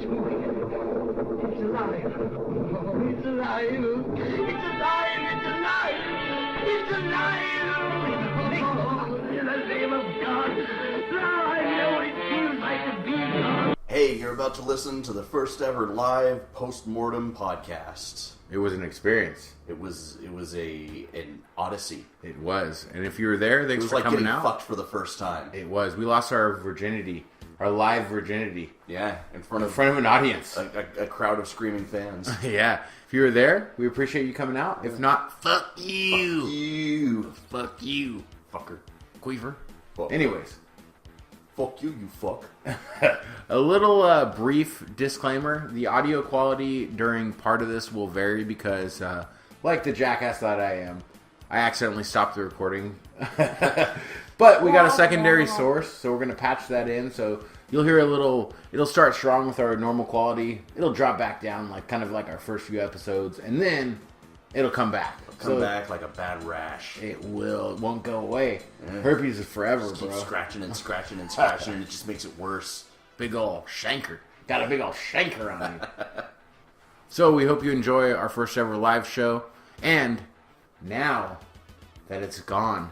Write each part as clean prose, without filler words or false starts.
It's alive. Oh, it's alive. It's alive. It's alive. It's alive. Oh, in the name of God. Now I know what it feels like to be God. Hey, you're about to listen to the first ever live post-mortem podcast. It was an experience. It was an odyssey. It was. And if you were there, thanks for like coming getting out. Fucked for the first time. It was. We lost our virginity. Our live virginity. Yeah, in front of an audience. A crowd of screaming fans. Yeah. If you were there, we appreciate you coming out. If not, fuck you. Fuck you. Fuck you. Fucker. Queever. Fuck. Anyways. Fuck you, you fuck. A little brief disclaimer. The audio quality during part of this will vary because, like the jackass that I am, I accidentally stopped the recording. But we got a secondary source, so we're going to patch that in. So you'll hear a little, it'll start strong with our normal quality. It'll drop back down kind of like our first few episodes. And then it'll come back. Come back like a bad rash. It will. It won't go away. Yeah. Herpes is forever, just bro. Keep scratching and scratching and scratching, and it just makes it worse. Big ol' shanker. Got a big ol' shanker on you. So we hope you enjoy our first ever live show. And now that it's gone,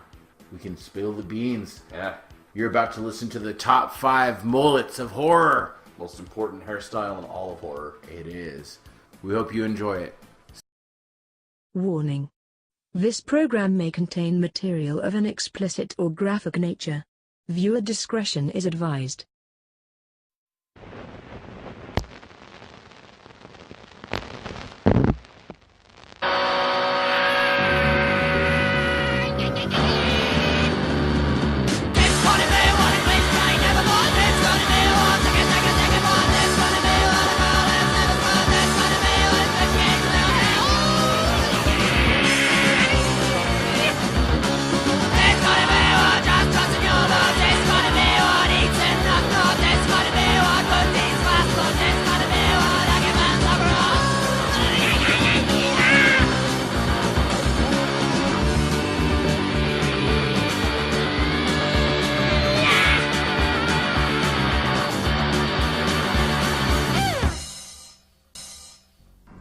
we can spill the beans. Yeah. You're about to listen to the top 5 mullets of horror. Most important hairstyle in all of horror. It is. We hope you enjoy it. Warning. This program may contain material of an explicit or graphic nature. Viewer discretion is advised.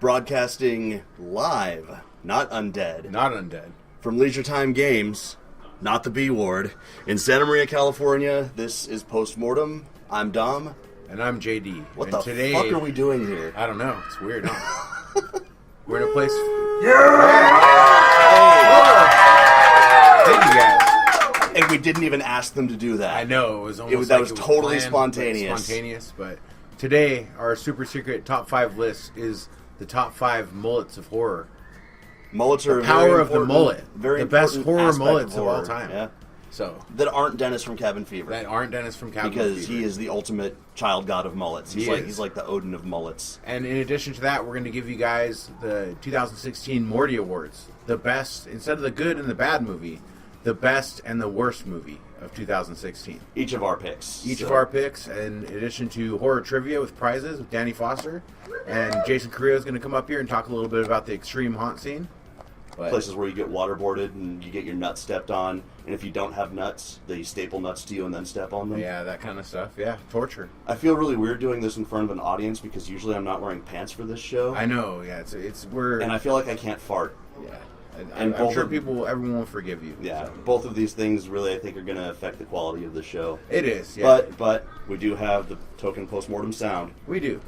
Broadcasting live, not undead. Not undead. From Leisure Time Games, not the B Ward, in Santa Maria, California. This is Postmortem. I'm Dom. And I'm JD. What the fuck are we doing here? I don't know. It's weird, huh? We're in a place... Thank you guys. And we didn't even ask them to do that. I know. It was almost that was totally planned, spontaneous. Spontaneous, but today, our super secret top 5 list is the top 5 mullets of horror. Mullets are the power of the mullet. Very the best horror mullets of horror. all time. Yeah. So that aren't Dennis from Cabin Fever. That aren't Dennis from Cabin Fever. Because he is the ultimate child god of mullets. He's like the Odin of mullets. And in addition to that, we're going to give you guys the 2016 Morty Awards. The best, instead of the good and the bad movie, the best and the worst movie of 2016. Each of our picks. Of our picks, in addition to horror trivia with prizes with Danny Foster. And Jason Carrillo is going to come up here and talk a little bit about the extreme haunt scene. But places where you get waterboarded and you get your nuts stepped on. And if you don't have nuts, they staple nuts to you and then step on them. Yeah, that kind of stuff. Yeah, torture. I feel really weird doing this in front of an audience because usually I'm not wearing pants for this show. I know, yeah. And I feel like I can't fart. Yeah. And I'm sure everyone will forgive you. Yeah, so. Both of these things really, I think, are going to affect the quality of the show. It is, yeah. But we do have the token postmortem sound. We do.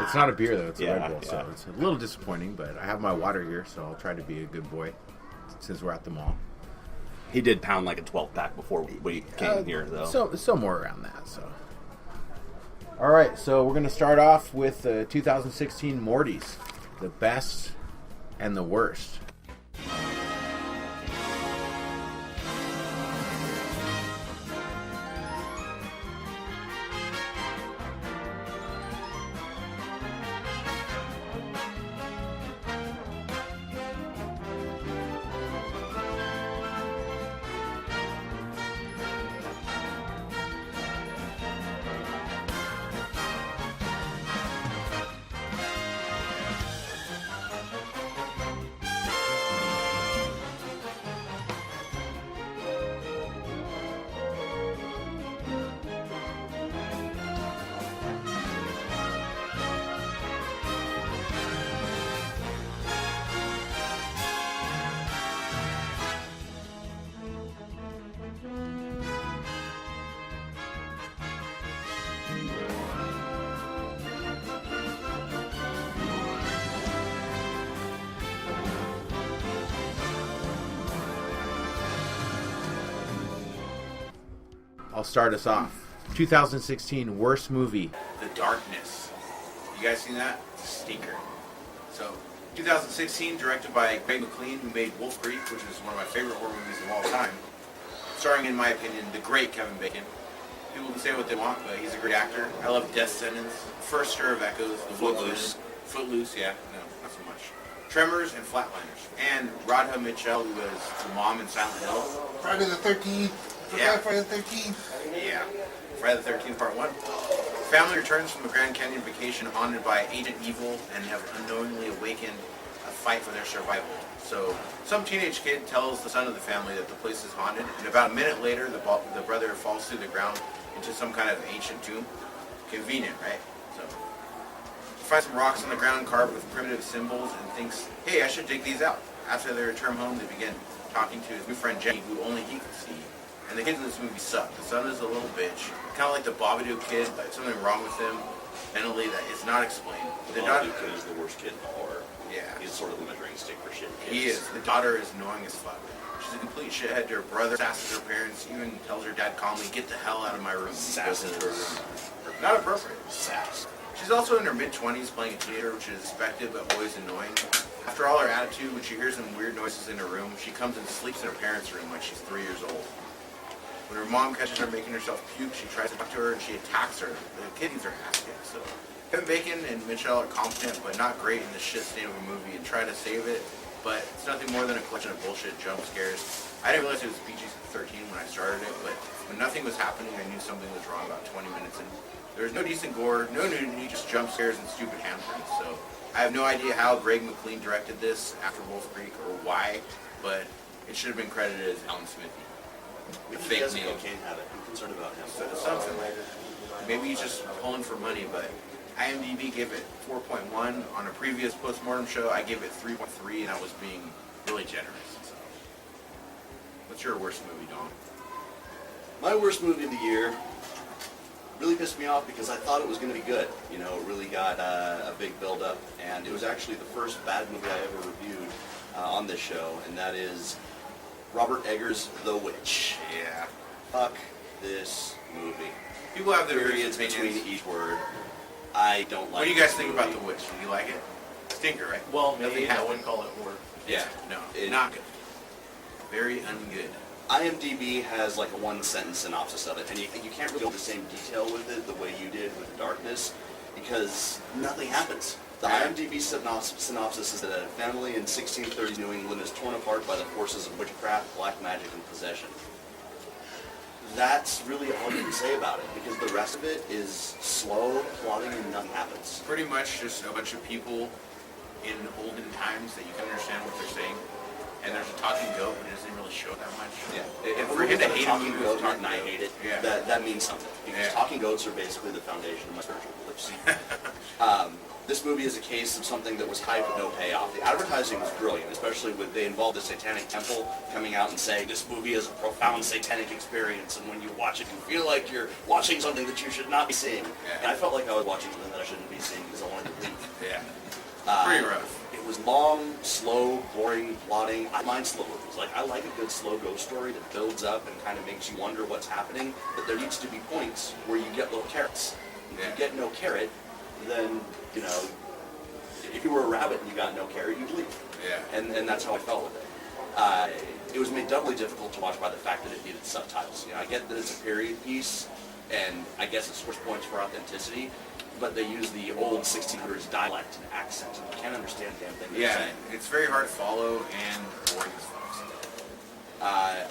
It's not a beer, though. It's a Red Bull, yeah. so it's a little disappointing, but I have my water here, so I'll try to be a good boy since we're at the mall. He did pound like a 12-pack before we came here, though. So somewhere around that, so. All right, so we're going to start off with the 2016 Mortys, the best and the worst. I'll start us off. 2016 worst movie, The Darkness. You guys seen that? It's a stinker. So, 2016, directed by Greg McLean, who made Wolf Creek, which is one of my favorite horror movies of all time. Starring, in my opinion, the great Kevin Bacon. People can say what they want, but he's a great actor. I love Death Sentence, First Stir of Echoes, The Footloose. Footloose, yeah, no, not so much. Tremors and Flatliners. And Radha Mitchell, who was the mom in Silent Hill. Friday the 13th. Yeah. Friday the 13th. Yeah. Friday the 13th, Part 1. Family returns from a Grand Canyon vacation haunted by Agent Evil and have unknowingly awakened a fight for their survival. So, some teenage kid tells the son of the family that the place is haunted, and about a minute later, the brother falls through the ground into some kind of ancient tomb. Convenient, right? So, he finds some rocks on the ground carved with primitive symbols and thinks, hey, I should dig these out. After they return home, they begin talking to his new friend Jenny, who only he can see. And the kids in this movie suck. The son is a little bitch, kind of like the Babadook kid, like something wrong with him mentally that is not explained. The Babadook kid is the worst kid in the horror. Yeah. He's sort of the measuring stick for shit kids. He is. The daughter is annoying as fuck. She's a complete shithead to her brother, sasses her parents, even tells her dad calmly, get the hell out of my room. Sasses her. Not appropriate. Sass. She's also in her mid-20s playing a teenager, which is expected but always annoying. After all her attitude, when she hears some weird noises in her room, she comes and sleeps in her parents' room like she's 3 years old. When her mom catches her making herself puke, she tries to talk to her and she attacks her. The kid needs her ass kicked, so... Kevin Bacon and Mitchell are competent but not great in this shit state of a movie and try to save it, but it's nothing more than a collection of bullshit jump scares. I didn't realize it was PG-13 when I started it, but when nothing was happening, I knew something was wrong about 20 minutes in. There was no decent gore, no nudity, just jump scares and stupid handprints, so... I have no idea how Greg McLean directed this after Wolf Creek or why, but it should have been credited as Alan Smithy. If he has a cocaine habit, I'm concerned about him. So something. Maybe he's just pulling for money, but IMDb gave it 4.1. On a previous postmortem show, I gave it 3.3, and I was being really generous. So. What's your worst movie, Dawn? My worst movie of the year really pissed me off because I thought it was going to be good. You know, it really got a big build-up, and it was actually the first bad movie I ever reviewed on this show, and that is Robert Eggers' The Witch. Yeah. Fuck this movie. People have their Periods between each word. I don't like it. What do you guys think about The Witch? Do you like it? Stinker, right? Well, Nothing maybe I happened. wouldn't call it horror. Yeah, no, not good. Very ungood. IMDb has like a one-sentence synopsis of it, and you can't really go into the same detail with it the way you did with The Darkness, because nothing happens. The IMDb synopsis is that a family in 1630 New England is torn apart by the forces of witchcraft, black magic, and possession. That's really all you can say about it, because the rest of it is slow plotting and nothing happens. Pretty much just a bunch of people in olden times that you can understand what they're saying. And there's a talking goat, but it doesn't really show that much. Yeah. If For we're him going to to hate a talking movie goat with talking and I goat, hate it, yeah. that means something. Because Yeah. talking goats are basically the foundation of my spiritual beliefs. This movie is a case of something that was hype with no payoff. The advertising was brilliant, especially with they involved the Satanic Temple coming out and saying this movie is a profound satanic experience, and when you watch it, you feel like you're watching something that you should not be seeing. Yeah. And I felt like I was watching something that I shouldn't be seeing because I wanted to leave. Yeah. Pretty rough. It was long, slow, boring plotting. I mind slow movies. Like, I like a good slow ghost story that builds up and kind of makes you wonder what's happening, but there needs to be points where you get little carrots. If Yeah. you get no carrot, then, you know, if you were a rabbit and you got no carrot, you'd leave. Yeah. And that's how I felt with it. It was made doubly difficult to watch by the fact that it needed subtitles. You know, I get that it's a period piece, and I guess it scores points for authenticity, but they use the old 1600s dialect and accent, and you can't understand a damn thing they're Yeah, saying. it's very hard to follow and boring as fuck.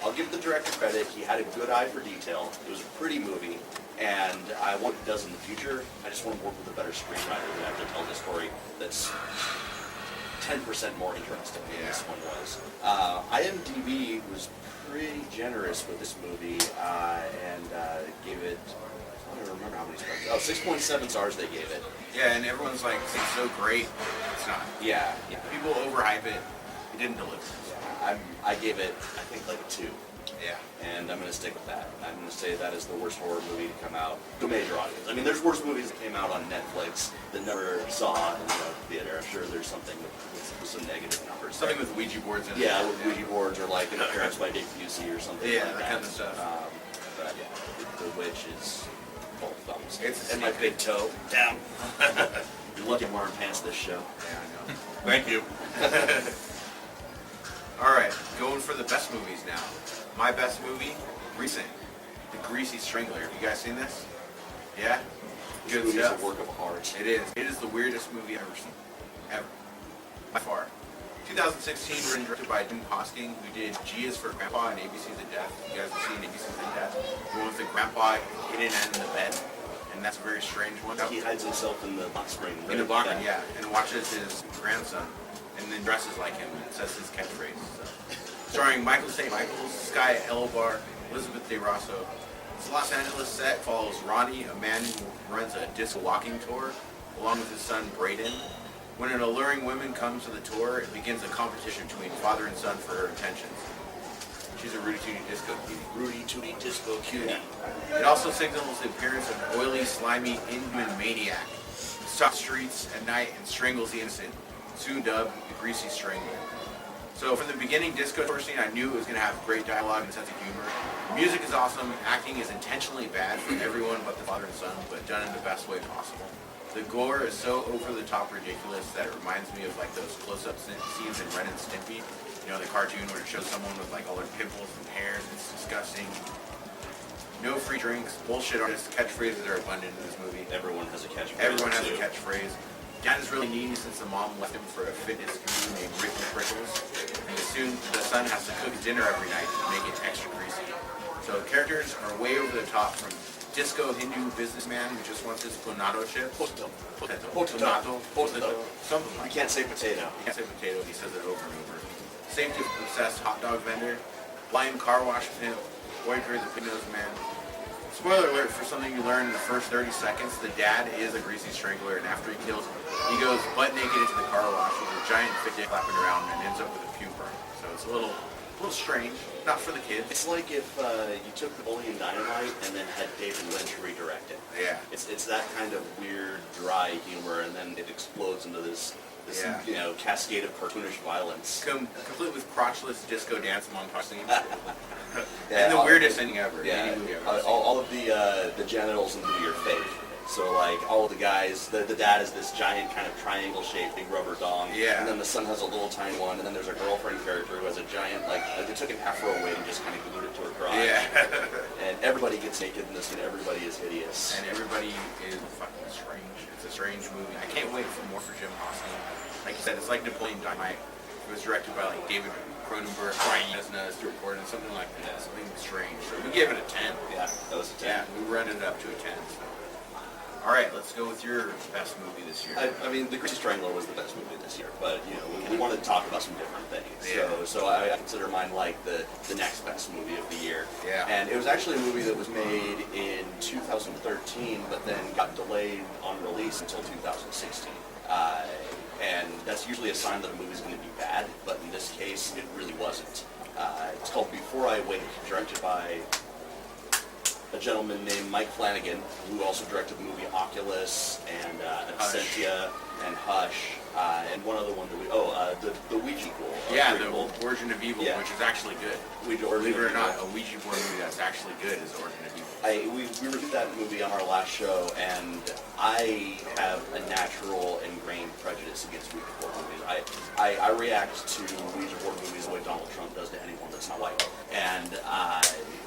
I'll give the director credit. He had a good eye for detail. It was a pretty movie, and I want what he does in the future. I just want to work with a better screenwriter who actually tells a story that's 10% more interesting than this one was. IMDb was pretty generous with this movie and gave it, I don't even remember how many stars. Oh, 6.7 stars they gave it. Yeah, and everyone's like, it's so great. It's not. Yeah. People overhype it. It didn't deliver. I gave it, I think, like a 2. Yeah. And I'm going to stick with that. I'm going to say that is the worst horror movie to come out to a major audience. I mean, there's worse movies that came out on Netflix that never saw in the theater. I'm sure there's something with some negative numbers. Something with Ouija boards in it. Yeah, with Ouija boards or like an appearance by Dick Busey or something Yeah, like that kind of stuff. But yeah, which is both thumbs. It's and my big toe down. You're lucky I'm wearing pants this show. Yeah, I know. Thank you. All right, going for the best movies now. My best movie, recent, The Greasy Strangler. Have you guys seen this? Yeah? Good This movie's stuff. a work of art. It is. It is the weirdest movie I've ever seen. Ever. By far. 2016, written and directed by Jim Hosking, who did G is for Grandpa and ABC's of Death. You guys have seen ABC's of Death. The one with the grandpa hidden in the bed. And that's a very strange one. He hides himself in the box spring. In the bunker, yeah. And watches his grandson. And then dresses like him and says his catchphrase. So. Starring Michael St. Michaels, Sky Elbar, Elizabeth De Rosso. This Los Angeles set follows Ronnie, a man who runs a disc walking tour, along with his son Braden. When an alluring woman comes to the tour, it begins a competition between father and son for her attentions. She's a Rudy Tooty Disco cutie. Rudy Tooty Disco cutie. It also signals the appearance of an oily, slimy, inhuman maniac who stalks streets at night and strangles the innocent, soon dubbed the Greasy Strangler. So from the beginning disco tour scene, I knew it was going to have great dialogue and sense of humor. The music is awesome. Acting is intentionally bad for everyone but the father and son, but done in the best way possible. The gore is so over-the-top ridiculous that it reminds me of like those close-up scenes in Ren and Stimpy. You know, the cartoon where it shows someone with like all their pimples and hairs. It's disgusting. No free drinks. Bullshit artists. Catchphrases are abundant in this movie. Everyone has a catchphrase. Everyone has too. a catchphrase. Dad is really needy since the mom left him for a fitness guru named Ricky Prickles. And soon the son has to cook dinner every night to make it extra greasy. So characters are way over the top, from disco Hindu businessman who just wants his potato chips. Potato. Something You like that. can't say potato. He can't say potato, he says it over and over. Safety-obsessed hot dog vendor, blind car wash pimp, Boyker the pig-nosed man. Spoiler alert for something you learn in the first 30 seconds, the dad is a greasy strangler, and after he kills him, he goes butt naked into the car wash with a giant fit dick flapping around and ends up with a puke burn. So it's a little strange, not for the kids. It's like if you took Napoleon Dynamite and then had David Lynch redirect it. Yeah. It's that kind of weird, dry humor, and then it explodes into this Yeah. you know, cascade of cartoonish violence. Complete with crotchless disco dance montage scenes. Yeah, And the all- weirdest ending ever. Yeah, Any movie I've ever seen. all of the genitals in the movie are fake. So like all of the guys, the dad is this giant kind of triangle-shaped big rubber dong. Yeah. And then the son has a little tiny one, and then there's a girlfriend character who has a giant they took an afro wig and just kind of glued it to her crotch. Yeah. And everybody gets naked in this, and everybody is hideous. And everybody is fucking strange. It's a strange movie. I can't wait for more for Jim Hosking. Like you said, it's like Napoleon Dynamite. It was directed by like David Cronenberg, Brian Yesna, Stuart Gordon, something like that. Something strange. So we gave it a 10. Yeah, that was a 10. Yeah, we rented it up to a 10. So. All right, let's go with your best movie this year. I mean, The Greasy Strangler was the best movie this year, but you know, we wanted to talk about some different things. Yeah. So I consider mine like the next best movie of the year. Yeah. And it was actually a movie that was made in 2013, but then got delayed on release until 2016. And that's usually a sign that a movie's going to be bad, but in this case, it really wasn't. It's called Before I Wake, directed by a gentleman named Mike Flanagan, who also directed the movie Oculus and Absentia and Hush, and one other one that the Ouija Board. Yeah, the Origin of Evil, Yeah. which is actually good. Ouija Believe it or Origin of not, Evil. a Ouija board movie that's actually good is Origin of Evil. We reviewed that movie on our last show, and I have a natural ingrained prejudice against Ouija board movies. I react to Ouija board movies the way Donald Trump does to anyone that's not white. And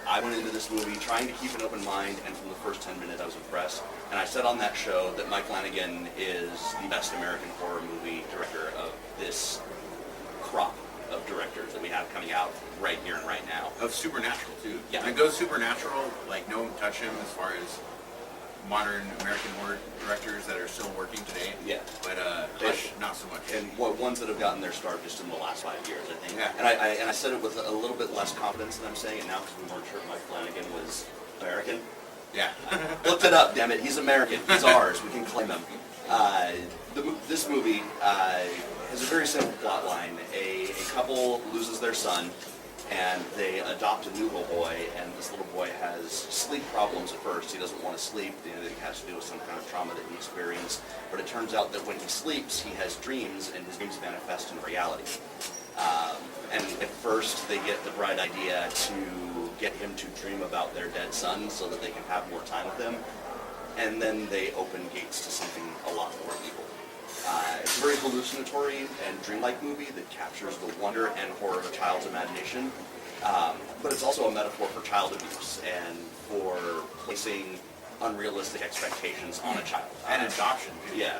I went into this movie trying to keep an open mind, and from the first 10 minutes I was impressed. And I said on that show that Mike Flanagan is the best American horror movie director of this crop of directors that we have coming out right here and right now. Of Supernatural, too. Yeah. When it goes Supernatural, like, no one can touch him as far as modern American horror directors that are still working today. Yeah. But Hush, not so much. And ones that have gotten their start just in the last 5 years, I think. Yeah. And I said it with a little bit less confidence than I'm saying it now because we weren't sure if Mike Flanagan was American. Yeah. Looked it up, damn it. He's American. He's ours. We can claim him. This movie has a very simple plot line. A couple loses their son, and they adopt a new little boy, and this little boy has sleep problems at first. He doesn't want to sleep. It has to do with some kind of trauma that he experienced. But it turns out that when he sleeps, he has dreams, and his dreams manifest in reality. And at first, they get the bright idea to get him to dream about their dead son so that they can have more time with him. And then they open gates to something a lot more evil. It's a very hallucinatory and dreamlike movie that captures the wonder and horror of a child's imagination. But it's also a metaphor for child abuse and for placing unrealistic expectations on a child. And adoption, too. Yeah,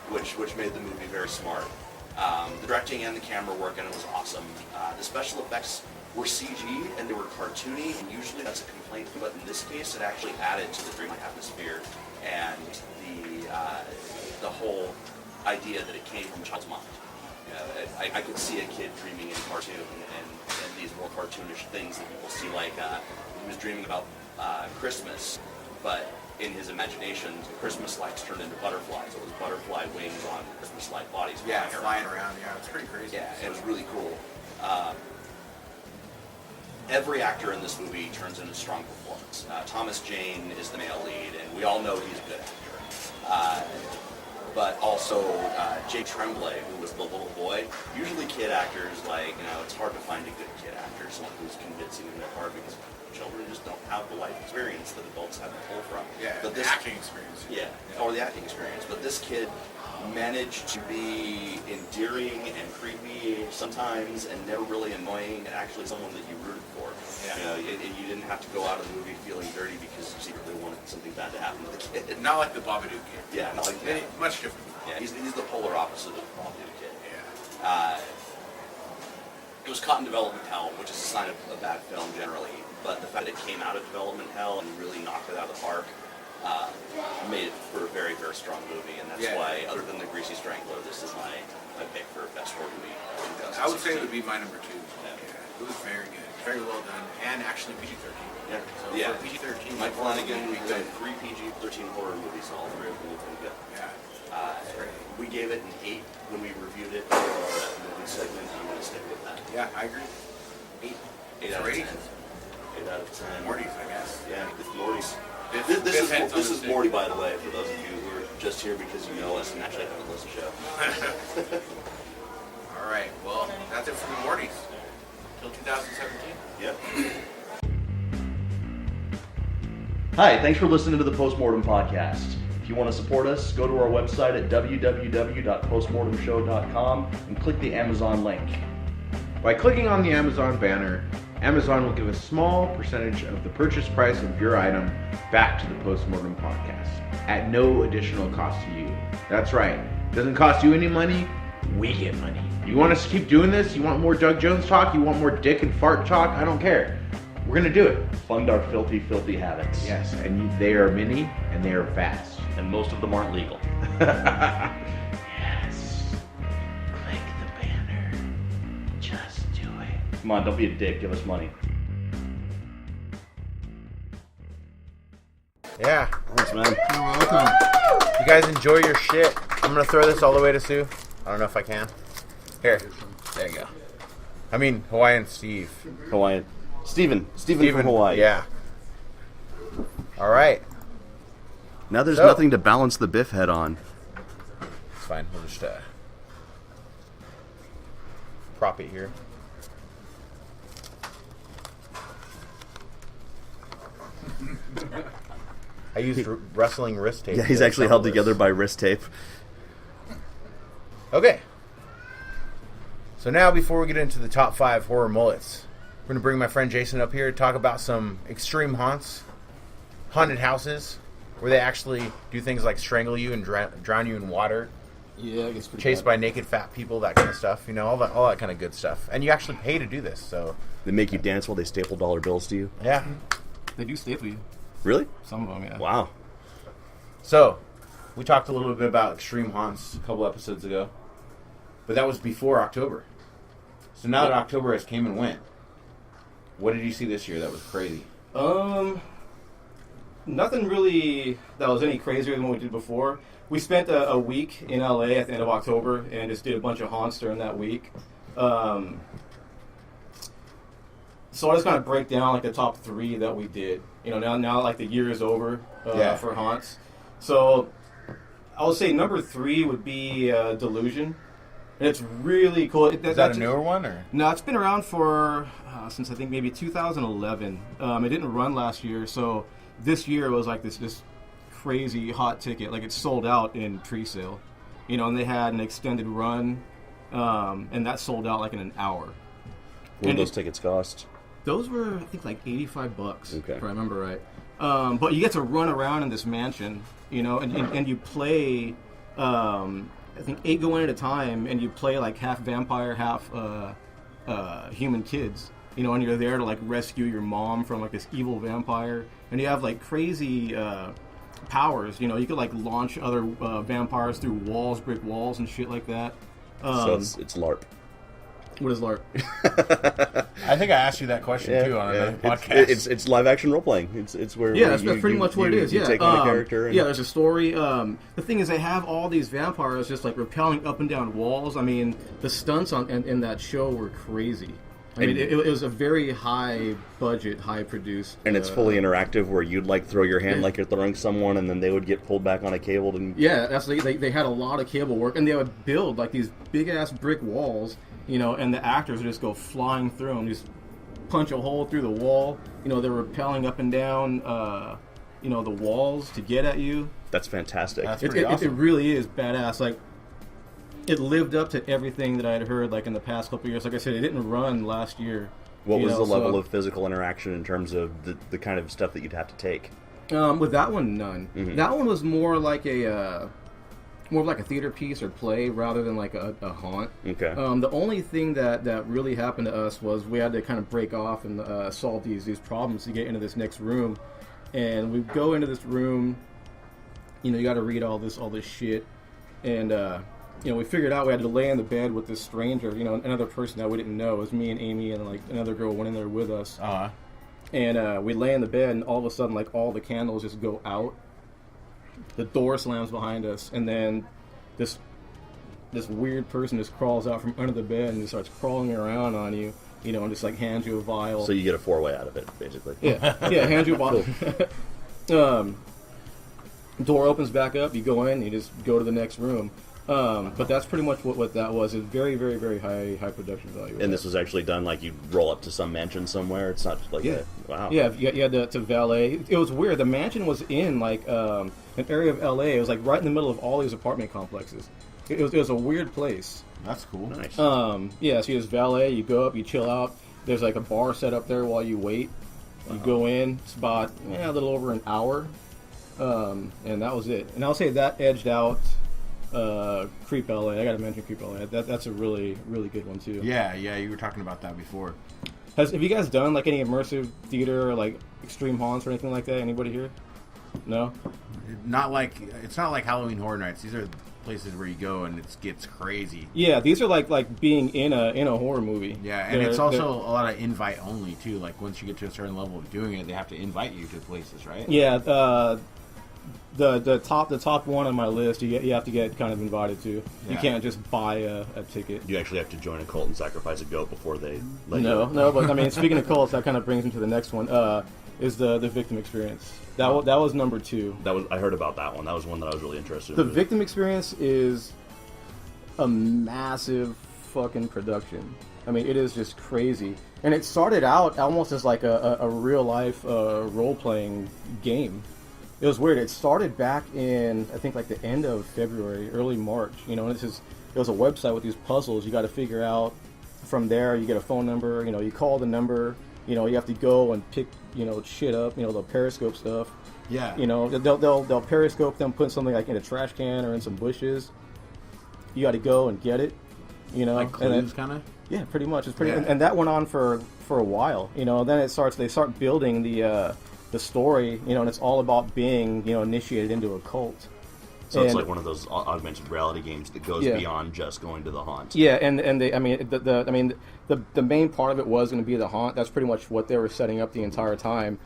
which made the movie very smart. The directing and the camera work in it was awesome. The special effects were CG and they were cartoony, and usually that's a complaint, but in this case it actually added to the dreamlike atmosphere and the whole idea that it came from a child's mind. I could see a kid dreaming in cartoon and these more cartoonish things that people see, like he was dreaming about Christmas, but in his imagination, Christmas lights turned into butterflies. It was butterfly wings on Christmas-like bodies. Flying around. Yeah, it's pretty crazy. Yeah, it was really cool. Every actor in this movie turns in a strong performance. Thomas Jane is the male lead, and we all know he's a good actor. But also Jay Tremblay, who was the little boy. Usually kid actors, it's hard to find a good kid actor, someone who's convincing in their part, because children just don't have the life experience that adults have to pull from. Yeah, but the acting experience. Yeah, or the acting experience. But this kid managed to be endearing and creepy sometimes, and never really annoying, and actually someone that you rooted for. Yeah. And you didn't have to go out of the movie feeling dirty because you secretly wanted something bad to happen to the kid. Not like the Babadook kid. Yeah, not like that. Much different. Yeah, he's the polar opposite of the Babadook kid. Yeah. It was caught in development hell, which is a sign of a bad film generally, but the fact that it came out of development hell and really knocked it out of the park made it for a very, very strong movie, and that's why, other than The Greasy Strangler, this is my pick for best horror movie. I would say it would be my number 2. Yeah. It was very good, very well done, and actually PG-13. Yeah. So for PG-13, Mike Flanagan, we've done 3 PG-13 horror movies, all 3 of them were pretty good. Yeah. We gave it an 8 when we reviewed it for our movie segment. I'm going to stick with that. Yeah, I agree. 8 out of 10. 8 out of 10. Morty's, I guess. Yeah, it's Morty's. This is Morty, by the way, for those of you who are just here because you know us and actually haven't listened to the show. All right, well, that's it for the Mortys. Till 2017. Yep. Hi, thanks for listening to the Postmortem Podcast. If you want to support us, go to our website at www.postmortemshow.com and click the Amazon link. By clicking on the Amazon banner, Amazon will give a small percentage of the purchase price of your item back to the Postmortem Podcast at no additional cost to you. That's right. Doesn't cost you any money, we get money. You want us to keep doing this? You want more Doug Jones talk? You want more dick and fart talk? I don't care. We're going to do it. Fund our filthy, filthy habits. Yes, and they are many and they are fast. And most of them aren't legal. Yes. Click the banner. Just do it. Come on, don't be a dick. Give us money. Yeah. Thanks, man. You're welcome. You guys enjoy your shit. I'm going to throw this all the way to Sue. I don't know if I can. Here. There you go. I mean, Hawaiian Steve. Hawaiian. Steven from Hawaii. Yeah. All right. Now there's So- nothing to balance the Biff head on. It's fine. We'll just prop it here. I used wrestling wrist tape. Yeah, he's to actually assemble held together this. by wrist tape. Okay. So now, before we get into the top 5 horror mullets, we're going to bring my friend Jason up here to talk about some extreme haunts, haunted houses, where they actually do things like strangle you and drown you in water, Yeah, I guess pretty chased bad. by naked fat people, that kind of stuff. You know, all that kind of good stuff. And you actually pay to do this, so They make you dance while they staple dollar bills to you. yeah. They do staple you. Really? Some of them, yeah. Wow. So, we talked a little bit about extreme haunts a couple episodes ago, but that was before October. So now that October has came and went, what did you see this year that was crazy? Nothing really that was any crazier than what we did before. We spent a week in LA at the end of October and just did a bunch of haunts during that week. So I just kind of break down like the top 3 that we did. You know, now like the year is over for haunts. So I would say number 3 would be Delusion. And it's really cool. Is that a newer one or? No, it's been around for since I think maybe 2011. It didn't run last year, so this year it was like this crazy hot ticket. Like it sold out in pre-sale, and they had an extended run, and that sold out like in an hour. What did those tickets cost? Those were I think like $85, okay, if I remember right. But you get to run around in this mansion, and you play. I think 8 go in at a time, and you play like half vampire, half human kids. And you're there to like rescue your mom from like this evil vampire, and you have like crazy powers. You could like launch other vampires through walls, brick walls, and shit like that. So it's LARP. What is LARP? I think I asked you that question too on another podcast. It's live action role playing. It's where that's pretty much what it is. You take on a character. And... Yeah, there's a story. The thing is, they have all these vampires just like rappelling up and down walls. I mean, the stunts in that show were crazy. I mean, it was a very high budget, high produced. And it's fully interactive, where you'd like throw your hand like you're throwing someone, and then they would get pulled back on a cable. And they had a lot of cable work, and they would build like these big ass brick walls. And the actors would just go flying through them, just punch a hole through the wall. They're rappelling up and down, the walls to get at you. That's fantastic. That's pretty awesome. It really is badass. Like, it lived up to everything that I'd heard, like, in the past couple of years. Like I said, it didn't run last year. What was the level of physical interaction in terms of the kind of stuff that you'd have to take? With that one, none. Mm-hmm. That one was more like more of like a theater piece or play rather than like a haunt. Okay. The only thing that really happened to us was we had to kind of break off and solve these problems to get into this next room. And we go into this room, you got to read all this shit. And, we figured out we had to lay in the bed with this stranger, another person that we didn't know. It was me and Amy, and like another girl went in there with us. Uh-huh. And we lay in the bed, and all of a sudden, like, all the candles just go out. The door slams behind us, and then this weird person just crawls out from under the bed and just starts crawling around on you, and just like hands you a vial. So you get a 4-way out of it, basically. Yeah, hands you a vial. Door opens back up, you go in, you just go to the next room. But that's pretty much what that was. It's very, very, very high production value. And this was actually done like you roll up to some mansion somewhere. It's not like wow. Yeah, you had to valet. It was weird. The mansion was in like an area of LA. It was like right in the middle of all these apartment complexes. It was a weird place. That's cool. Nice. So you just valet. You go up, you chill out. There's like a bar set up there while you wait. You go in. It's about a little over an hour, and that was it. And I'll say that edged out. Creep LA. I gotta mention Creep LA. That's a really, really good one too. Yeah, you were talking about that before. Have you guys done like any immersive theater or like extreme haunts or anything like that? Anybody here? No. It's not like Halloween Horror Nights. These are places where you go and it gets crazy. Yeah, these are like being in a horror movie. Yeah, and it's also a lot of invite only too. Like once you get to a certain level of doing it, they have to invite you to places, right? Yeah. The top one on my list, you have to get kind of invited to. Yeah. You can't just buy a ticket. You actually have to join a cult and sacrifice a goat before they let you. No, but I mean, speaking of cults, that kind of brings me to the next one. Is the victim experience. That was number 2. I heard about that one. That was one that I was really interested in. The victim experience is a massive fucking production. I mean, it is just crazy. And it started out almost as like a real life role playing game. It was weird. It started back in, I think, like the end of February, early March. And it was a website with these puzzles. You got to figure out from there. You get a phone number. You call the number. You have to go and pick, shit up. They'll periscope stuff. Yeah. They'll periscope them, put something like in a trash can or in some bushes. You got to go and get it. Like clues, kind of. Yeah, pretty much. It's pretty, and that went on for a while. Then they start building the story, and it's all about being, initiated into a cult. So it's like one of those augmented reality games that goes beyond just going to the haunt. Yeah, and the main part of it was going to be the haunt. That's pretty much what they were setting up the entire time.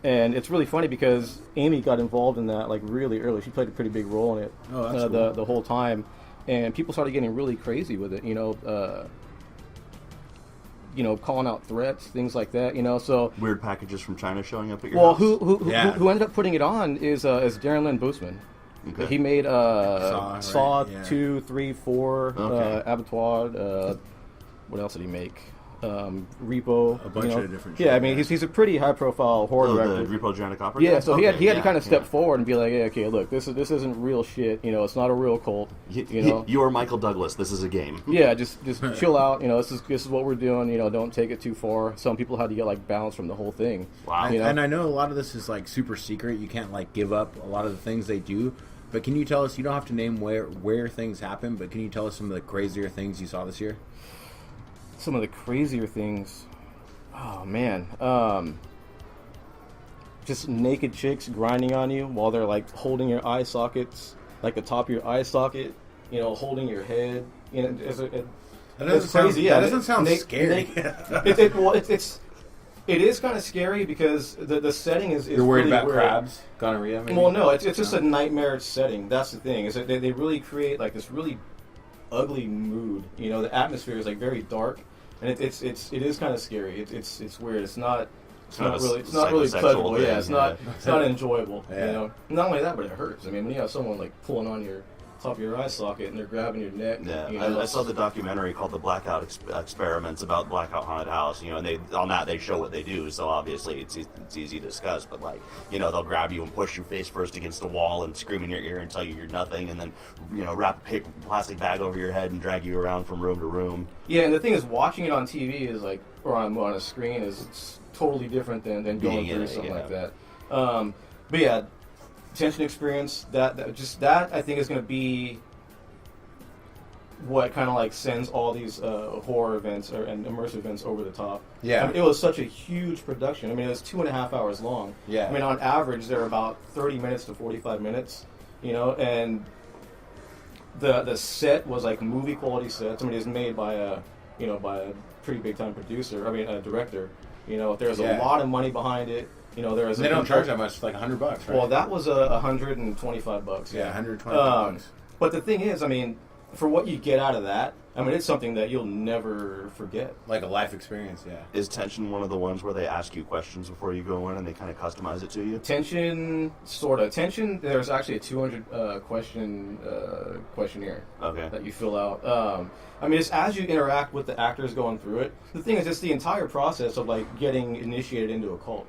And it's really funny because Amy got involved in that like really early. She played a pretty big role in it. Oh, that's cool. The whole time, and people started getting really crazy with it. Calling out threats, things like that. So weird packages from China showing up at your house. Who ended up putting it on is Darren Lynn Boosman. Okay. He made Saw right? Yeah. 2, 3, 4, Okay. Abattoir. What else did he make? Repo. A bunch of different Yeah, shit, I mean, yeah. he's a pretty high-profile horror Oh, director. the Repo Giant Copper? Yeah, so he had to kind of step yeah. forward and be like, yeah, okay, look, this isn't real shit. You know, it's not a real cult. You know, You are Michael Douglas. This is a game. yeah, just chill out. You know, this is what we're doing. You know, don't take it too far. Some people had to get like balance from the whole thing. Wow. You know? And I know a lot of this is like super secret. You can't like give up a lot of the things they do. But can you tell us? You don't have to name where things happen. But can you tell us some of the crazier things you saw this year? Some of the crazier things. Oh man, just naked chicks grinding on you while they're like holding your eye sockets, like the top of your eye socket. You know, holding your head. You know, it's crazy. Yeah, That doesn't sound scary. It is kind of scary because the setting is You're worried really about weird. crabs, gonorrhea. Maybe? Well, no, it's just a nightmare setting. That's the thing. Is that they really create like this really ugly mood. You know, the atmosphere is like very dark, and it is kind of scary. It's weird. It's not really pleasurable. Thing, Yeah, it's not enjoyable. Yeah. You know, not only that, but it hurts. I mean, when you have someone like pulling on your top of your eye socket and they're grabbing your neck. Yeah, you know, I saw the documentary called The Blackout Experiments about Blackout Haunted House. You know, and they show what they do. So obviously it's easy to discuss. But like, you know, they'll grab you and push you face first against the wall and scream in your ear and tell you you're nothing, and then wrap a plastic bag over your head and drag you around from room to room. Yeah, and the thing is, watching it on TV is like, or on a screen is totally different than going through something like that. But yeah, tension experience. That I think is going to be what kind of like sends all these horror events and immersive events over the top. Yeah. I mean, it was such a huge production. I mean, it was 2.5 hours long. Yeah. I mean, on average, they're about 30 minutes to 45 minutes. You know, and the set was like movie quality sets. I mean, it was made by a pretty big time producer. I mean, a director. You know, there's a lot of money behind it. You know, They don't charge that much. It's like $100, right? Well, that was $125. Yeah, $125. But the thing is, I mean, for what you get out of that, I mean, it's something that you'll never forget. Like a life experience, yeah. Is Tension one of the ones where they ask you questions before you go in and they kind of customize it to you? Tension, sort of. Tension, there's actually a 200 question questionnaire that you fill out. I mean, it's as you interact with the actors going through it. The thing is, it's the entire process of like getting initiated into a cult.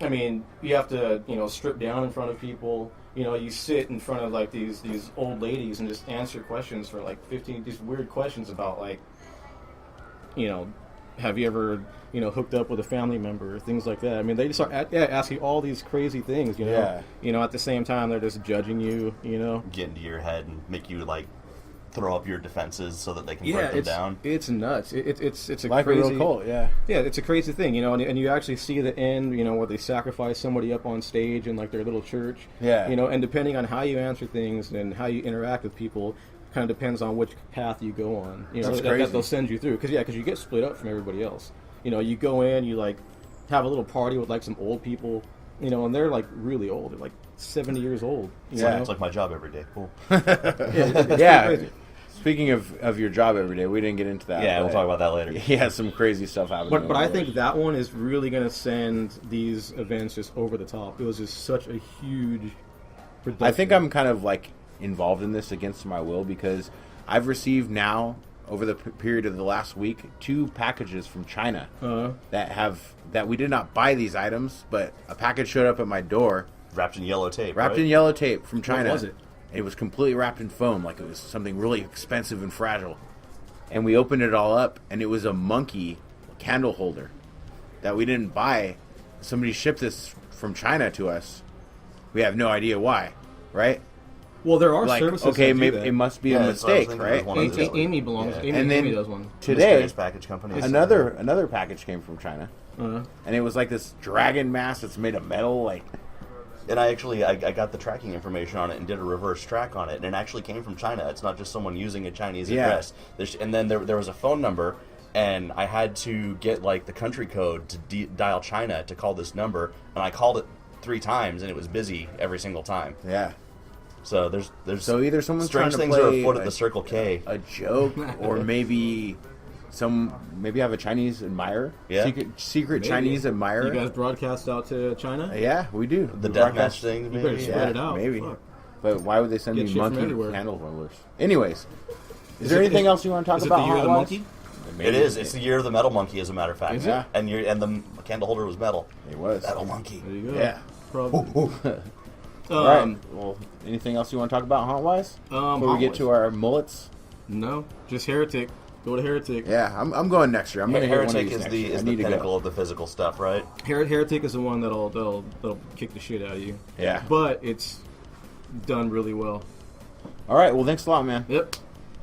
I mean, you have to, strip down in front of people. You sit in front of like these old ladies and just answer questions for like 15 these weird questions about like, have you ever hooked up with a family member or things like that. I mean, they just start asking all these crazy things. At the same time they're just judging you. Get into your head and make you like throw up your defenses so that they can break them down. It's nuts. It's a like crazy a real cult, yeah. Yeah, it's a crazy thing, and you actually see the end, where they sacrifice somebody up on stage in like their little church. Yeah. And depending on how you answer things and how you interact with people, kind of depends on which path you go on. That's that crazy. they'll send you through. Because you get split up from everybody else. You go in, you like have a little party with like some old people, and they're like really old. They're like 70 years old. It's like my job every day. Cool. It's Yeah. crazy. Speaking of your job every day, we didn't get into that. Yeah, we'll but talk about that later. He has some crazy stuff happening. But I over there. think that one is really going to send these events just over the top. It was just such a huge production. I think I'm kind of like involved in this against my will because I've received now over the period of the last week 2 packages from China that we did not buy these items, but a package showed up at my door Wrapped in yellow tape. wrapped right? in yellow tape from China. was it? It was completely wrapped in foam, like it was something really expensive and fragile. And we opened it all up, and it was a monkey candle holder that we didn't buy. Somebody shipped this from China to us. We have no idea why, right? Well, there are Like, services. okay, that do maybe that. it must be Yeah, a that's what I was mistake, thinking. right? One of those, Amy belongs. Yeah. Amy, And then Amy does one. today, Mysterious package companies. another package came from China, and it was like this dragon mask that's made of metal, like. And I got the tracking information on it and did a reverse track on it, and it actually came from China. It's not just someone using a Chinese address. And then there was a phone number, and I had to get like the country code to dial China to call this number, and I called it 3 times, and it was busy every single time. Yeah. So there's So either someone's strange trying to things are play afoot at the Circle K. a joke, or maybe have a Chinese admirer, Yeah. secret Maybe. Chinese admirer. You guys broadcast out to China? Yeah, we do. The We deathmatch broadcast- thing, You better maybe. spread it out. maybe. Fuck. But why would they send Get me shit from monkey everywhere. candle rollers? Anyways, is there anything else you want to talk Is about? it the year of the Hot-wise? monkey? Maybe. It is. It's the year of the metal monkey, as a matter of fact. Is it? And the candle holder was metal. It was. Metal monkey. There you go. Yeah. Probably. All right. Well, anything else you want to talk about haunt-wise? Before we get to our mullets? No, just Heretic. Go to Heretic. Yeah, I'm going next year. I'm going to hit one of Heretic these is next the year. I is the need to go. pinnacle of the physical stuff, right? Heretic is the one that'll kick the shit out of you. Yeah. But it's done really well. All right. Well, thanks a lot, man. Yep.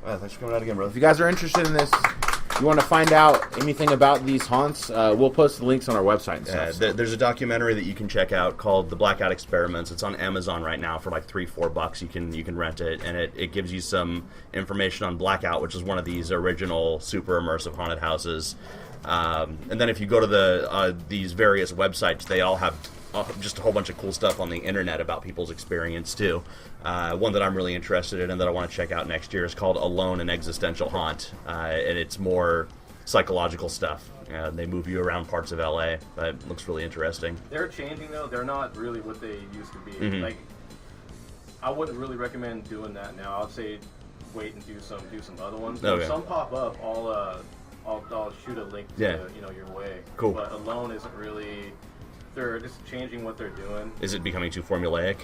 Thanks for coming out again, brother. If you guys are interested in this, you want to find out anything about these haunts, we'll post the links on our website and stuff. There's a documentary that you can check out called The Blackout Experiments. It's on Amazon right now for like $3-4. You can rent it, and it gives you some information on Blackout, which is one of these original super immersive haunted houses. And then if you go to these various websites, they all have just a whole bunch of cool stuff on the internet about people's experience too. One that I'm really interested in and that I want to check out next year is called Alone: An Existential Haunt, and it's more psychological stuff. They move you around parts of LA, but it looks really interesting. They're changing though. They're not really what they used to be. Mhm. Like, I wouldn't really recommend doing that now. I'd say wait and do some other ones. Okay. When some pop up, I'll shoot a link to your way. Cool. But Alone isn't really. They're just changing what they're doing. Is it becoming too formulaic?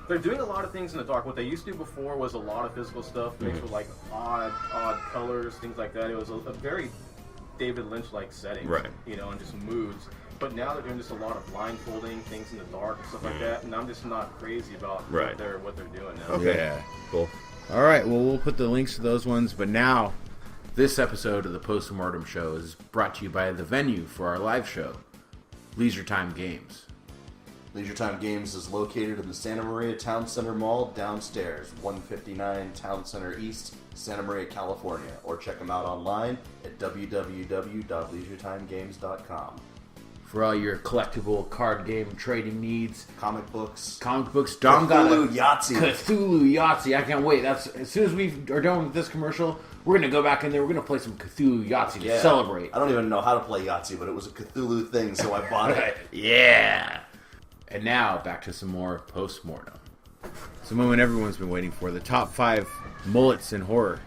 They're doing a lot of things in the dark. What they used to do before was a lot of physical stuff mixed with like odd colors, things like that. It was a very David Lynch-like setting, Right. And just moods. But now they're doing just a lot of blindfolding, things in the dark and stuff like that. And I'm just not crazy about Right. what they're doing now. Okay. Yeah. Cool. All right. Well, we'll put the links to those ones. But now, this episode of the Post-Mortem Show is brought to you by the venue for our live show, Leisure Time Games. Leisure Time Games is located in the Santa Maria Town Center Mall downstairs, 159 Town Center East, Santa Maria, California. Or check them out online at www.leisuretimagames.com. For all your collectible card game trading needs, Comic books. Dom got Cthulhu a Yahtzee. Cthulhu Yahtzee. I can't wait. That's as soon as we are done with this commercial, we're gonna go back in there. We're gonna play some Cthulhu Yahtzee to celebrate. I don't even know how to play Yahtzee, but it was a Cthulhu thing, so I bought it. Yeah. And now back to some more post-mortem. It's the moment everyone's been waiting for. The top 5 mullets in horror.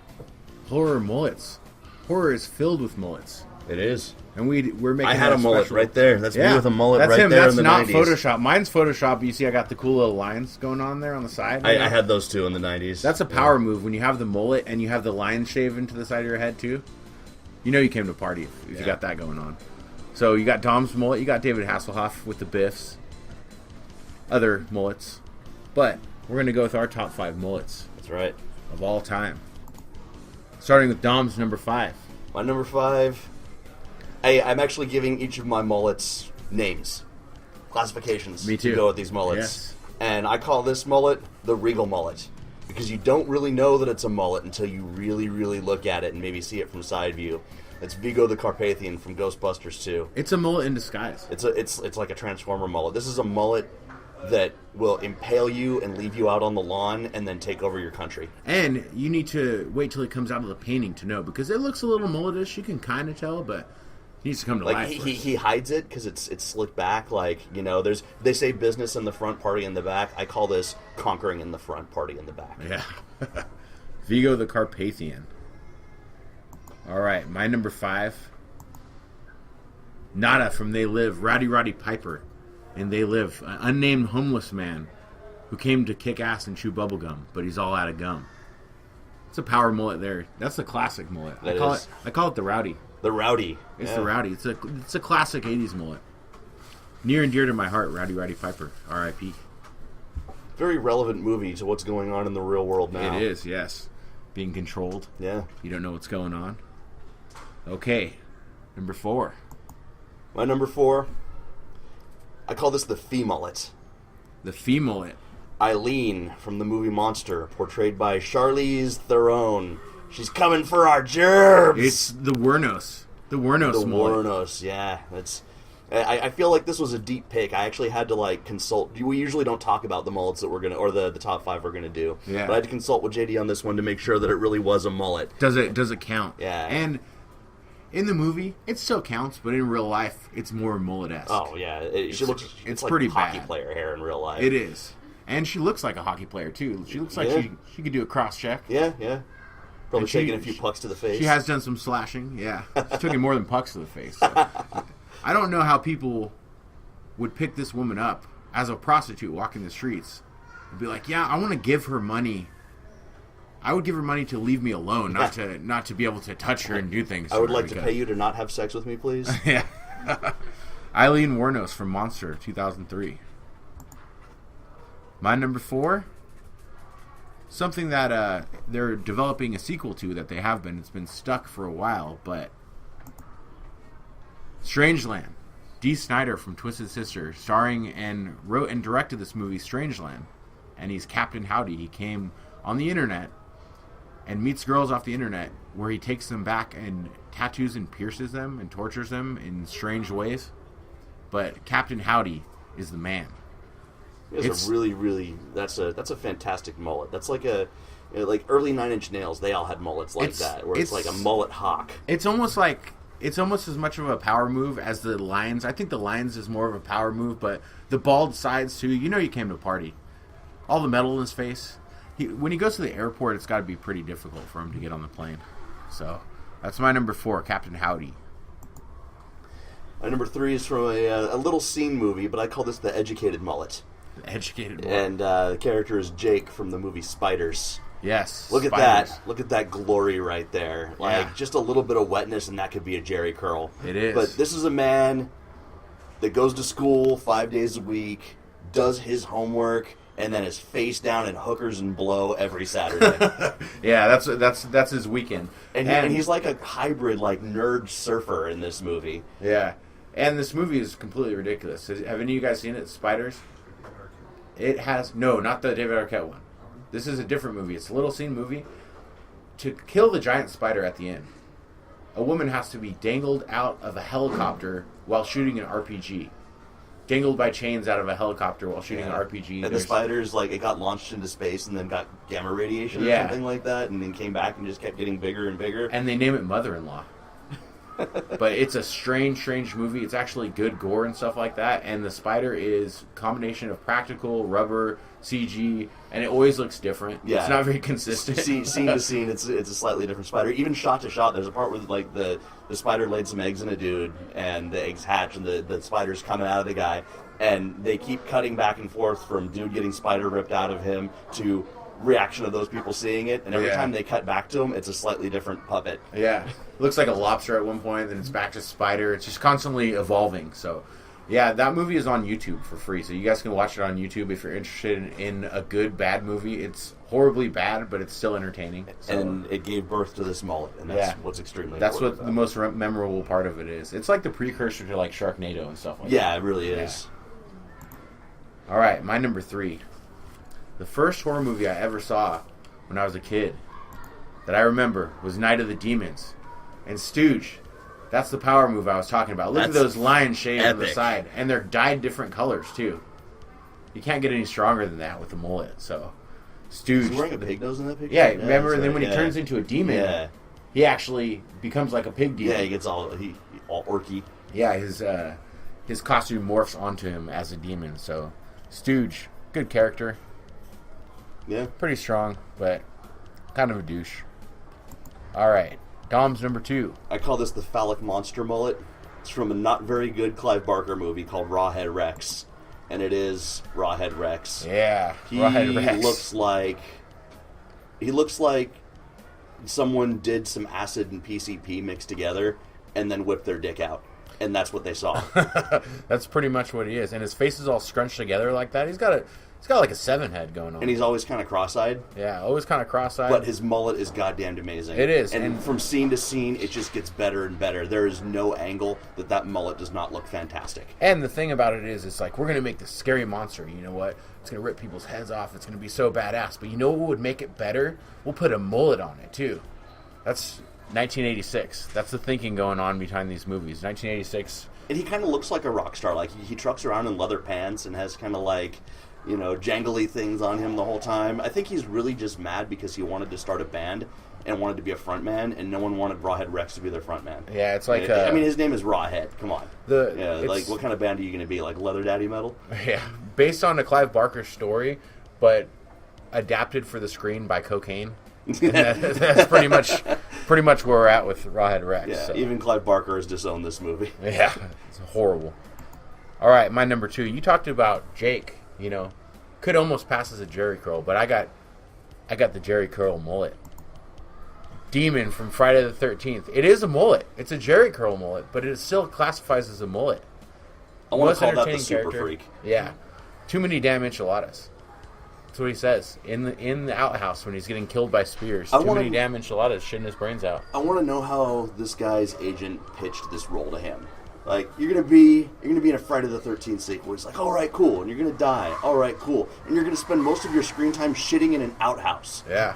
Horror mullets. Horror is filled with mullets. It is. And we're making I had a mullet special. right there. That's me with a mullet that's right him. there That's in the not 90s. Photoshop. Mine's Photoshop. You see I got the cool little lines going on there on the side. I had those too in the 90s. That's a power move when you have the mullet and you have the lines shaved to the side of your head too. You know you came to a party if you got that going on. So you got Dom's mullet, you got David Hasselhoff with the Biffs, other mullets. But we're going to go with our top 5 mullets That's right. of all time. Starting with Dom's number 5. My number 5... I'm actually giving each of my mullets names. Classifications. Me too. To go with these mullets. Yes. And I call this mullet the Regal mullet. Because you don't really know that it's a mullet until you really, really look at it and maybe see it from side view. It's Vigo the Carpathian from Ghostbusters 2. It's a mullet in disguise. It's like a Transformer mullet. This is a mullet that will impale you and leave you out on the lawn and then take over your country. And you need to wait till it comes out of the painting to know, because it looks a little mulletish. You can kind of tell, but it needs to come to Like life. he hides it because it's slicked back. Like, they say business in the front, party in the back. I call this conquering in the front, party in the back. Yeah. Vigo the Carpathian. All right, my number 5. Nada from They Live, Roddy Piper. And They Live, an unnamed homeless man who came to kick ass and chew bubblegum, but he's all out of gum. It's a power mullet there. That's a classic mullet. I call it the Rowdy. The Rowdy. It's the Rowdy. It's a classic 80s mullet. Near and dear to my heart, Roddy Piper, R.I.P. Very relevant movie to what's going on in the real world now. It is, yes. Being controlled. Yeah. You don't know what's going on. Okay, number 4. My number 4, I call this the Fee mullet. The Fee mullet. Eileen from the movie Monster, portrayed by Charlize Theron. She's coming for our gerbs. It's the Wernos. The Wernos mullet. Wernos, yeah. I feel like this was a deep pick. I actually had to consult. We usually don't talk about the mullets that we're gonna, or the top 5 we're gonna do. Yeah. But I had to consult with JD on this one to make sure that it really was a mullet. Does it count? Yeah. And In the movie, it still counts, but in real life, it's more mullet-esque. Oh yeah, she looks. It's like pretty hockey bad. player hair in real life. It is. And she looks like a hockey player, too. She looks like she could do a cross-check. Yeah. Probably And she- taking a few pucks to the face. She has done some slashing, yeah. She took him more than pucks to the face. So. I don't know how people would pick this woman up as a prostitute walking the streets and be like, yeah, I want to give her money. I would give her money to leave me alone, not to be able to touch her and do things. I would like to pay you to not have sex with me, please. Yeah. Eileen Wuornos from Monster, 2003. My number 4, something that they're developing a sequel to that they have been. It's been stuck for a while, but Strangeland. Dee Snider from Twisted Sister, starring and wrote and directed this movie, Strangeland. And he's Captain Howdy. He came on the internet and meets girls off the internet, where he takes them back and tattoos and pierces them and tortures them in strange ways. But Captain Howdy is the man. It's a really that's a fantastic mullet. That's like like early 9 Inch Nails. They all had mullets like that, where it's like a mullet hawk. It's almost as much of a power move as the Lions. I think the Lions is more of a power move, but the bald sides too. You know, you came to a party. All the metal in his face. When he goes to the airport, it's got to be pretty difficult for him to get on the plane. So that's my number 4, Captain Howdy. My number 3 is from a little scene movie, but I call this the educated mullet. The educated mullet. And the character is Jake from the movie Spiders. Yes. Look Spiders. at that. Look at that glory right there. Like, Yeah. just a little bit of wetness, and that could be a Jerry curl. It is. But this is a man that goes to school 5 days a week, does his homework, and then is face down in hookers and blow every Saturday. Yeah, that's his weekend. And he's like a hybrid, like, nerd surfer in this movie. Yeah. And this movie is completely ridiculous. Have any of you guys seen it, Spiders? It has... No, not the David Arquette one. This is a different movie. It's a little scene movie. To kill the giant spider at the end, a woman has to be dangled out of a helicopter while shooting an RPG. Dangled by chains out of a helicopter while shooting an RPG. And the spiders, like, it got launched into space and then got gamma radiation or something like that, and then came back and just kept getting bigger and bigger. And they name it Mother-in-Law. But it's a strange movie. It's actually good gore and stuff like that. And the spider is a combination of practical, rubber, CG, and it always looks different. Yeah. It's not very consistent. Scene to scene, it's a slightly different spider. Even shot to shot, there's a part where like the spider laid some eggs in a dude, and the eggs hatch, and the spider's coming out of the guy, and they keep cutting back and forth from dude getting spider ripped out of him to reaction of those people seeing it, and every time they cut back to him, it's a slightly different puppet. Yeah. Looks like a lobster at one point, then it's back to spider. It's just constantly evolving. So, yeah, that movie is on YouTube for free. So you guys can watch it on YouTube if you're interested in a good, bad movie. It's horribly bad, but it's still entertaining. So, And it gave birth to this mullet, and that's what's extremely That's important what the most memorable part of it is. It's like the precursor to like Sharknado and stuff like that. Yeah, it really is. All right, my number 3. The first horror movie I ever saw when I was a kid that I remember was Night of the Demons. And Stooge, that's the power move I was talking about. Look at those lion shades on the epic. side. And they're dyed different colors, too. You can't get any stronger than that with a mullet, so... Stooge. Is he wearing a pig nose in that picture? Yeah, remember? that's And then right, when he turns into a demon, he actually becomes like a pig demon. Yeah, he gets all orky. Yeah, his costume morphs onto him as a demon, so... Stooge, good character. Yeah. Pretty strong, but kind of a douche. Alright, Dom's number 2. I call this the phallic monster mullet. It's from a not very good Clive Barker movie called Rawhead Rex. And it is Rawhead Rex. Yeah, He Rawhead Rex. looks like someone did some acid and PCP mixed together and then whipped their dick out. And that's what they saw. That's pretty much what he is. And his face is all scrunched together like that. He's got like a 7 head going on. And he's always kind of cross-eyed. Yeah, always kind of cross-eyed. But his mullet is goddamn amazing. It is. And from scene to scene, it just gets better and better. There is no angle that mullet does not look fantastic. And the thing about it is, it's like, we're going to make this scary monster. You know what? It's going to rip people's heads off. It's going to be so badass. But you know what would make it better? We'll put a mullet on it, too. That's 1986. That's the thinking going on behind these movies. 1986. And he kind of looks like a rock star. Like, he trucks around in leather pants and has kind of like jangly things on him the whole time. I think he's really just mad because he wanted to start a band and wanted to be a front man, and no one wanted Rawhead Rex to be their front man. Yeah, it's like... I mean, his name is Rawhead. Come on. It's- What kind of band are you going to be? Like Leather Daddy Metal? Yeah, based on a Clive Barker story, but adapted for the screen by Cocaine. And that's pretty much where we're at with Rawhead Rex. Yeah, so. even Clive Barker has disowned this movie. Yeah, it's horrible. All right, my number 2. You talked about Jake. Could almost pass as a Jerry Curl, but I got the Jerry Curl mullet. Demon from Friday the 13th. It is a mullet. It's a Jerry Curl mullet, but it still classifies as a mullet. I want Most to call that the entertaining super character. freak. Yeah, too many damn enchiladas. That's what he says in the outhouse when he's getting killed by spears. Too many damn enchiladas, shitting his brains out. I want to know how this guy's agent pitched this role to him. Like, you're gonna be in a Friday the 13th sequel. He's like, all right, cool, and you're gonna die. All right, cool, and you're gonna spend most of your screen time shitting in an outhouse. Yeah,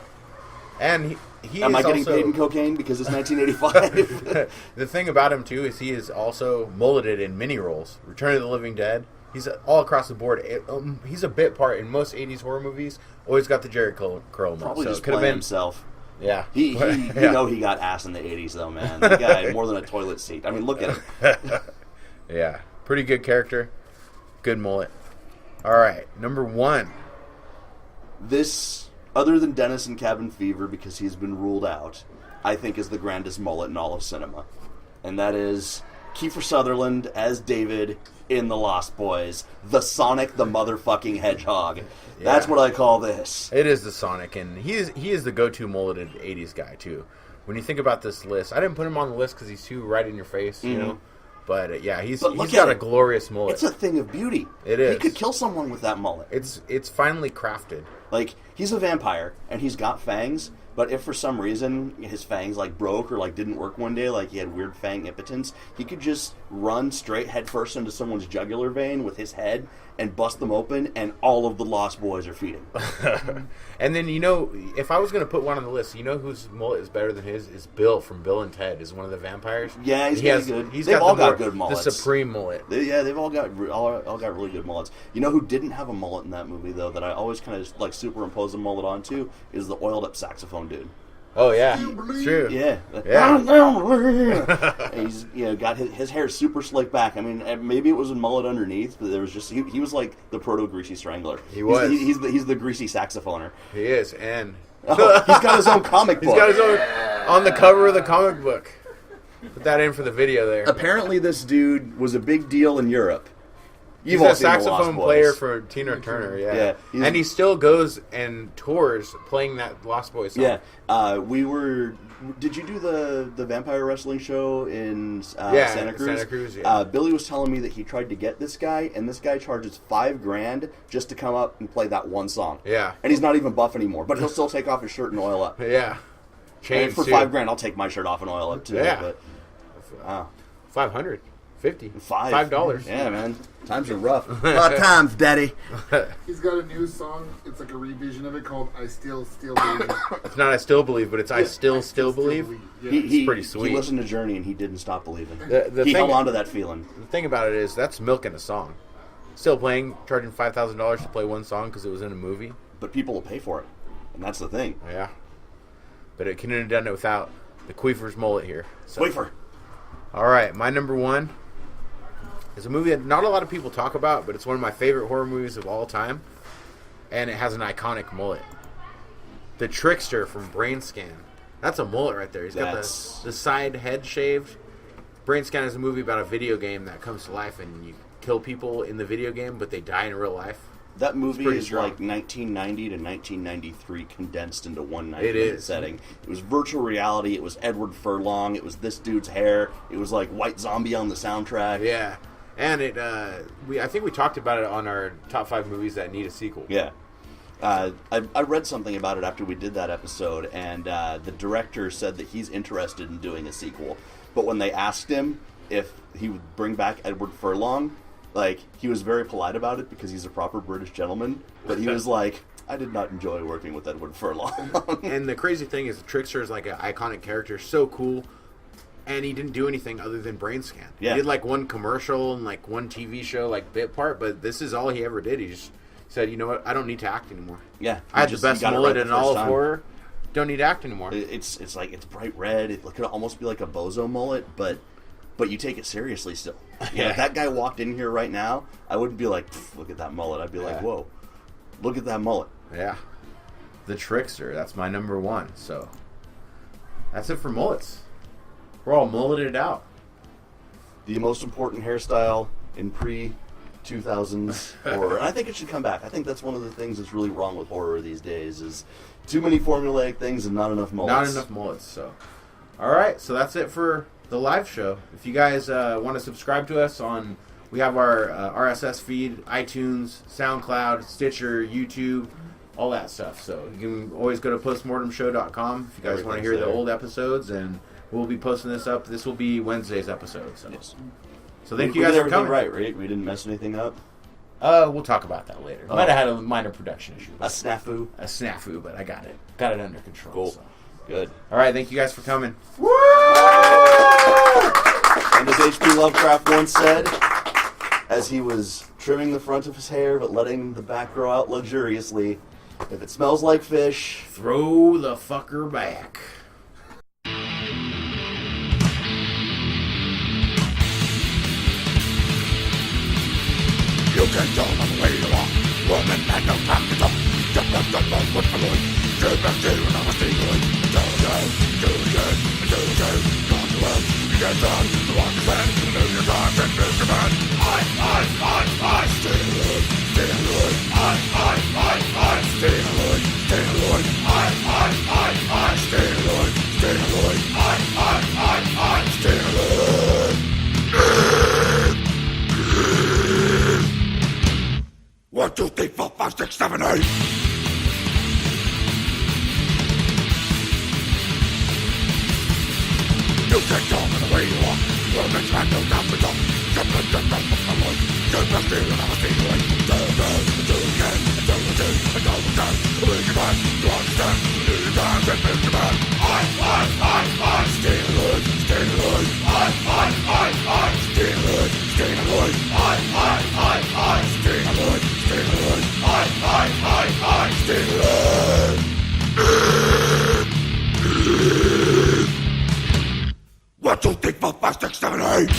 and he Am is I getting also, paid in cocaine because it's 1985? The thing about him too is he is also mulleted in mini roles. Return of the Living Dead. He's all across the board. He's a bit part in most 80s horror movies. Always got the Jerry Curl mullet. Probably so just it could have playing been himself. Yeah, He Yeah. he got ass in the 80s though, man. The guy had more than a toilet seat. I mean, look at him. Yeah, pretty good character. Good mullet. All right, number 1. This, other than Dennis in Cabin Fever, because he's been ruled out, I think is the grandest mullet in all of cinema. And that is Kiefer Sutherland as David in The Lost Boys. The Sonic the motherfucking Hedgehog. That's what I call this. It is the Sonic, and he is the go-to mulleted 80s guy, too. When you think about this list, I didn't put him on the list because he's too right in your face, you know? But, yeah, he's got a glorious mullet. It's a thing of beauty. It is. He could kill someone with that mullet. It's finely crafted. Like, he's a vampire, and he's got fangs, but if for some reason his fangs, broke or, didn't work one day, he had weird fang impotence, he could just run straight headfirst into someone's jugular vein with his head and bust them open, and all of the Lost Boys are feeding. And then, if I was going to put one on the list, whose mullet is better than his is Bill from Bill and Ted, is one of the vampires. Yeah, he's good. They've all got good mullets. The supreme mullet. They've all got really good mullets. You know who didn't have a mullet in that movie, though, that I always kind of superimpose a mullet onto, is the oiled up saxophone dude. Oh, yeah. It's true. Yeah. And he's got his hair super slicked back. I mean, maybe it was a mullet underneath, but there was just he was like the proto Greasy Strangler. He was. He's the greasy saxophoner. He is, and He's got his own comic book. He's got his own on the cover of the comic book. Put that in for the video there. Apparently, this dude was a big deal in Europe. He's a saxophone player for Tina Turner, yeah. And he still goes and tours playing that Lost Boys song. Yeah. Did you do the vampire wrestling show in Santa Cruz? Santa Cruz, yeah. Billy was telling me that he tried to get this guy, and this guy charges $5,000 just to come up and play that one song. Yeah. And he's not even buff anymore, but he'll still take off his shirt and oil up. Yeah. And for $5,000, I'll take my shirt off and oil up too. Yeah. But, $500. $50. $5. Yeah, man. Times are rough. Hard times, daddy. He's got a new song. It's like a revision of it called "I Still Believe." It's not "I Still Believe," but it's "I Still Believe." Yeah. It's pretty sweet. He listened to Journey and he didn't stop believing. He held on to that feeling. The thing about it is that's milking a song. Still playing, charging $5,000 to play one song because it was in a movie. But people will pay for it, and that's the thing. Yeah. But it couldn't have done it without the Queefer's mullet here. So. Queefer. All right, my number 1 is a movie that not a lot of people talk about, but it's one of my favorite horror movies of all time, and it has an iconic mullet. The Trickster from Brain Scan. That's a mullet right there. He's got the side head shaved. Brain Scan is a movie about a video game that comes to life, and you kill people in the video game, but they die in real life. That movie is strong. like 1990 to 1993 condensed into one 90-minute setting. It was virtual reality. It was Edward Furlong. It was this dude's hair. It was like White Zombie on the soundtrack. Yeah. And I think we talked about it on our top 5 movies that need a sequel. Yeah. I read something about it after we did that episode, and the director said that he's interested in doing a sequel. But when they asked him if he would bring back Edward Furlong, he was very polite about it because he's a proper British gentleman. But he was like, I did not enjoy working with Edward Furlong. And the crazy thing is, the Trickster is like an iconic character, so cool. And he didn't do anything other than Brain Scan. Yeah. He did one commercial and one TV show bit part, but this is all he ever did. He's said, you know what, I don't need to act anymore. Yeah, I had you the best got it mullet right in the all first of time. horror. Don't need to act anymore. It's like it's bright red. It could almost be like a bozo mullet, but you take it seriously still. You know, if that guy walked in here right now, I wouldn't be like, look at that mullet. I'd be like, whoa, look at that mullet. Yeah. The Trickster. That's my number one. So that's it for mullets. We're all mulleted out. The most important hairstyle in pre-2000s horror. And I think it should come back. I think that's one of the things that's really wrong with horror these days is too many formulaic things and not enough mullets. Not enough mullets. So, all right. So that's it for the live show. If you guys want to subscribe to us on, we have our RSS feed, iTunes, SoundCloud, Stitcher, YouTube, all that stuff. So you can always go to postmortemshow.com if you guys want to hear the old episodes, and we'll be posting this up. This will be Wednesday's episode. So, Yes. so thank We you guys did for everything coming. right? We didn't mess anything up. We'll talk about that later. Oh. Might have had a minor production issue. A snafu. A snafu, but I got it. Got it under control. Cool. So. Good. All right, thank you guys for coming. And as H.P. Lovecraft once said, as he was trimming the front of his hair but letting the back grow out luxuriously, if it smells like fish, throw the fucker back. You can tell them where you are. Woman had no time to talk. Just let them know what's the Lord. Stay back there and I'm a stealing. Do it again, not the world. You get down, the one to stand, the million times and Mr. Man. I, stay alone, stay alone. I, stay alone, stay alone. I, stay alone, stay alone. I, stay alone. 1, 2, 3, 4, 5, 6, 7, 8. You can talk in the way you walk. Well, next man, no time to talk. Jump and jump and jump and look. Jump and steal and I'm a stealer. Do it again, do it again. Bring it back, you understand. Million times and Mr. Man. I, stay alone, stay alone. I, stay alone, stay alone. I, stay alone, stay alone. I, stay alone. 1, 2, 3, 4, 5, 6, 7, 8.